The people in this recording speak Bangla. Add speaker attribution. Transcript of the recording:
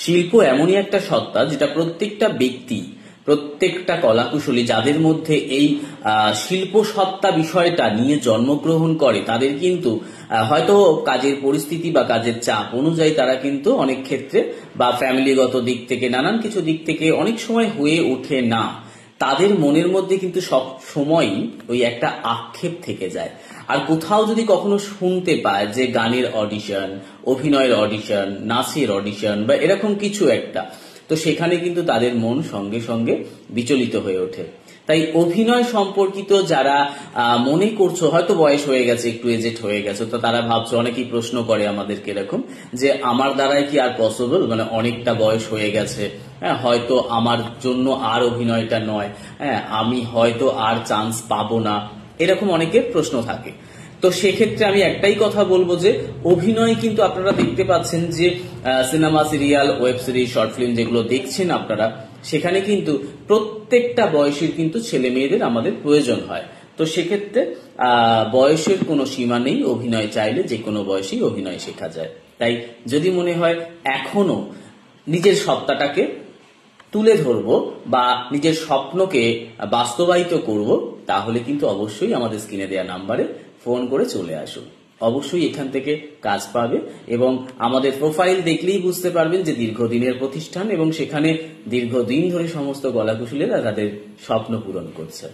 Speaker 1: শিল্প এমনই একটা সত্তা যেটা প্রত্যেকটা ব্যক্তি, প্রত্যেকটা কলাকুশলী যাদের মধ্যে এই শিল্প সত্তা বিষয়টা নিয়ে জন্মগ্রহণ করে, তাদের কিন্তু হয়তো কাজের পরিস্থিতি বা কাজের চাপ অনুযায়ী তারা কিন্তু অনেক ক্ষেত্রে বা ফ্যামিলিগত দিক থেকে নানান কিছু দিক থেকে অনেক সময় হয়ে ওঠে না। তাদের মনের মধ্যে কিন্তু সব সময়ই ওই একটা আক্ষেপ থেকে যায়। আর কোথাও যদি কখনো শুনতে পায় যে গানের অডিশন, অভিনয়ের অডিশন, নাচের অডিশন বা এরকম কিছু একটা, তো সেখানে কিন্তু তাদের মন সঙ্গে সঙ্গে বিচলিত হয়ে ওঠে। তাই অভিনয় সম্পর্কিত যারা মনে করছো হয়তো বয়স হয়ে গেছে, একটু এজেড হয়ে গেছে, তো তারা ভাবছো, অনেকেই প্রশ্ন করে আমাদেরকে এরকম যে আমার দ্বারাই কি আর পসিবল, মানে অনেকটা বয়স হয়ে গেছে, হ্যাঁ হয়তো আমার জন্য আর অভিনয়টা নয়, হ্যাঁ আমি হয়তো আর চান্স পাবো না, এরকম অনেকের প্রশ্ন থাকে। তো সেক্ষেত্রে আমি একটাই কথা বলবো যে অভিনয় কিন্তু আপনারা দেখতে পাচ্ছেন যে cinema, serial, web series, short film যেগুলো দেখছেন আপনারা, সেখানে কিন্তু প্রত্যেকটা বয়সের কিন্তু ছেলে মেয়েদের আমাদের প্রয়োজন হয়। তো সেক্ষেত্রে বয়সের কোনো সীমা নেই, অভিনয় চাইলে যে কোনো বয়সেই অভিনয় শেখা যায়। তাই যদি মনে হয় এখনো নিজের সত্তাটাকে তুলে ধরবো বা নিজের স্বপ্নকে বাস্তবায়িত করব, তাহলে কিন্তু অবশ্যই আমাদের স্ক্রিনে দেওয়া নাম্বারে ফোন করে চলে আসুন। অবশ্যই এখান থেকে কাজ পাবে এবং আমাদের প্রোফাইল দেখলেই বুঝতে পারবেন যে দীর্ঘদিনের প্রতিষ্ঠান এবং সেখানে দীর্ঘদিন ধরে সমস্ত কলাকুশলীরা তাদের স্বপ্ন পূরণ করছে।